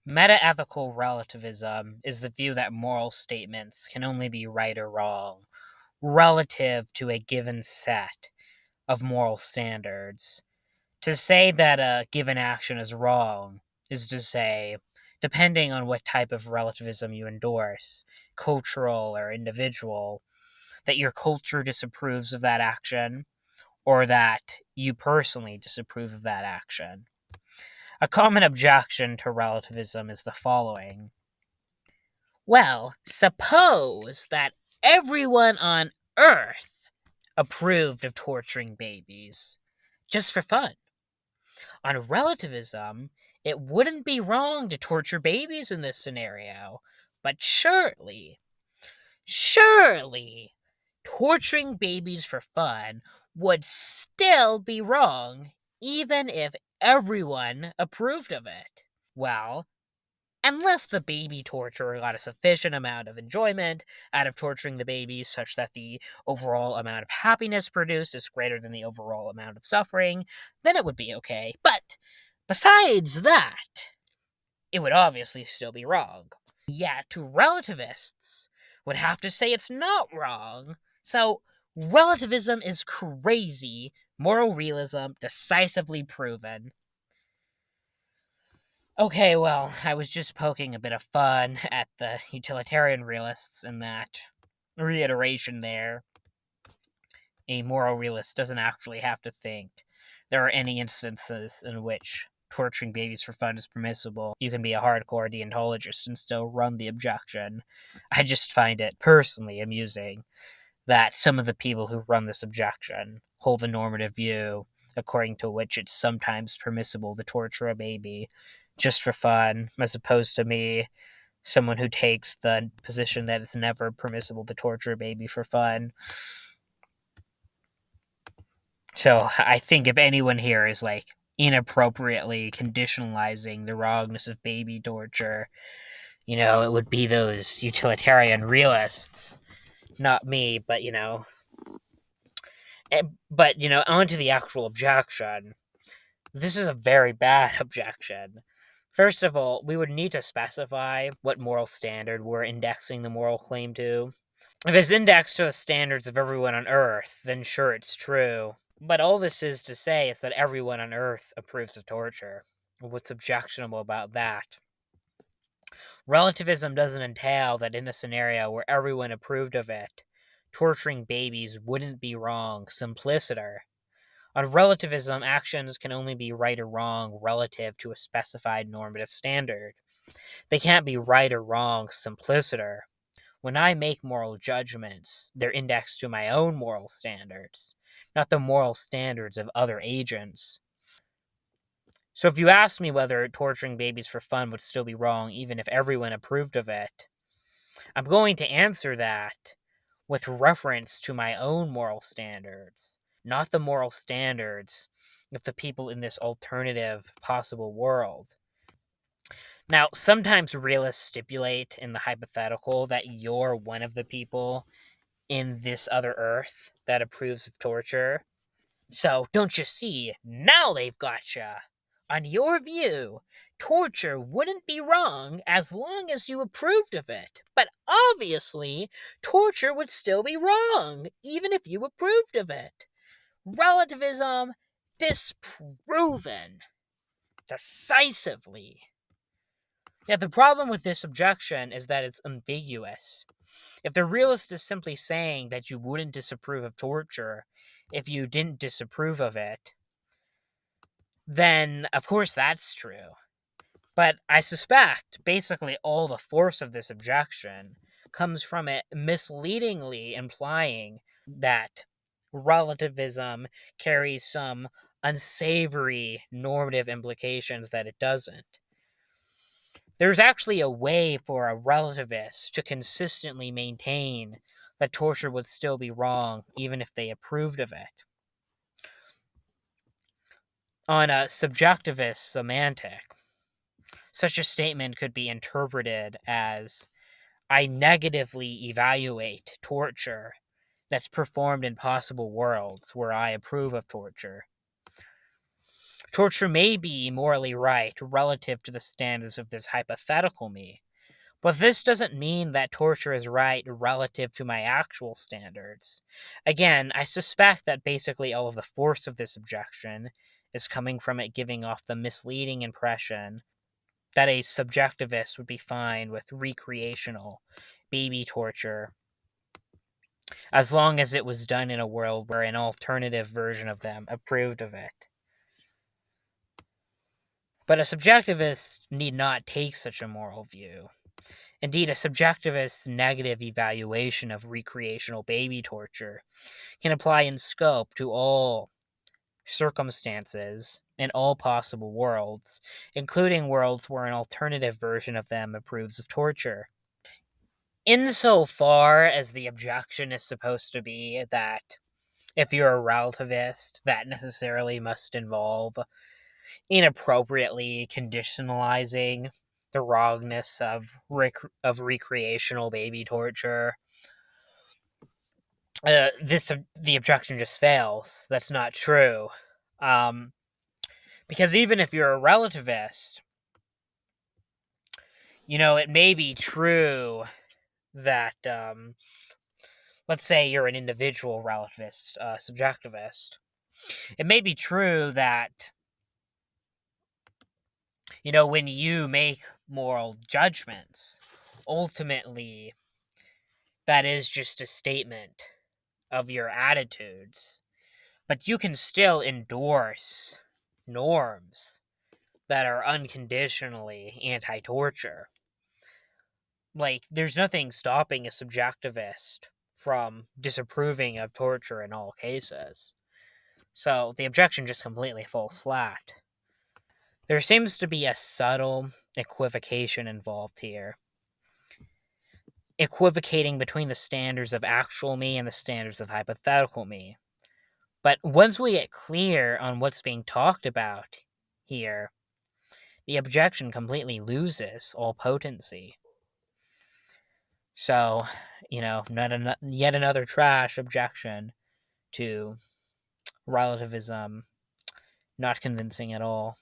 Metaethical relativism is the view that moral statements can only be right or wrong relative to a given set of moral standards. To say that a given action is wrong is to say, depending on what type of relativism you endorse, cultural or individual, that your culture disapproves of that action or that you personally disapprove of that action. A common objection to relativism is the following. Well, suppose that everyone on Earth approved of torturing babies just for fun. On relativism, it wouldn't be wrong to torture babies in this scenario, but surely, torturing babies for fun would still be wrong, even if everyone approved of it. Well, unless the baby torturer got a sufficient amount of enjoyment out of torturing the babies such that the overall amount of happiness produced is greater than the overall amount of suffering, then it would be okay. But besides that, it would obviously still be wrong. Yet, relativists would have to say it's not wrong. So, relativism is crazy, moral realism decisively proven. Okay, well, I was just poking a bit of fun at the utilitarian realists in that reiteration there. A moral realist doesn't actually have to think. There are any instances in which torturing babies for fun is permissible. You can be a hardcore deontologist and still run the objection. I just find it personally amusing that some of the people who run this objection hold the normative view according to which it's sometimes permissible to torture a baby just for fun, as opposed to me, someone who takes the position that it's never permissible to torture a baby for fun. So I think if anyone here is like inappropriately conditionalizing the wrongness of baby torture, it would be those utilitarian realists, not me, but onto the actual objection. This is a very bad objection. First of all, we would need to specify what moral standard we're indexing the moral claim to. If it's indexed to the standards of everyone on Earth, then sure, it's true. But all this is to say is that everyone on Earth approves of torture. What's objectionable about that? Relativism doesn't entail that in a scenario where everyone approved of it, torturing babies wouldn't be wrong, simpliciter. On relativism, actions can only be right or wrong relative to a specified normative standard. They can't be right or wrong, simpliciter. When I make moral judgments, they're indexed to my own moral standards, not the moral standards of other agents. So if you ask me whether torturing babies for fun would still be wrong even if everyone approved of it, I'm going to answer that with reference to my own moral standards, not the moral standards of the people in this alternative possible world. Now, sometimes realists stipulate in the hypothetical that you're one of the people in this other Earth that approves of torture. So, don't you see? Now they've gotcha. On your view, torture wouldn't be wrong as long as you approved of it. But obviously, torture would still be wrong, even if you approved of it. Relativism disproven decisively. Yeah, the problem with this objection is that it's ambiguous. If the realist is simply saying that you wouldn't disapprove of torture if you didn't disapprove of it, then of course that's true. But I suspect basically all the force of this objection comes from it misleadingly implying that relativism carries some unsavory normative implications that it doesn't. There's actually a way for a relativist to consistently maintain that torture would still be wrong, even if they approved of it. On a subjectivist semantic, such a statement could be interpreted as I negatively evaluate torture that's performed in possible worlds where I approve of torture. Torture may be morally right relative to the standards of this hypothetical me, but this doesn't mean that torture is right relative to my actual standards. Again, I suspect that basically all of the force of this objection is coming from it giving off the misleading impression that a subjectivist would be fine with recreational baby torture as long as it was done in a world where an alternative version of them approved of it. But a subjectivist need not take such a moral view. Indeed, a subjectivist's negative evaluation of recreational baby torture can apply in scope to all circumstances in all possible worlds, including worlds where an alternative version of them approves of torture. Insofar as the objection is supposed to be that if you're a relativist, that necessarily must involve inappropriately conditionalizing the wrongness of recreational baby torture. The objection just fails. That's not true, um, because even if you're a relativist, it may be true that let's say you're an individual relativist, subjectivist. It may be true that when you make moral judgments, ultimately that is just a statement of your attitudes, but you can still endorse norms that are unconditionally anti-torture. Like, there's nothing stopping a subjectivist from disapproving of torture in all cases. So the objection just completely falls flat. There seems to be a subtle equivocation involved here. Equivocating between the standards of actual me and the standards of hypothetical me. But once we get clear on what's being talked about here, the objection completely loses all potency. So, yet another trash objection to relativism. Not convincing at all.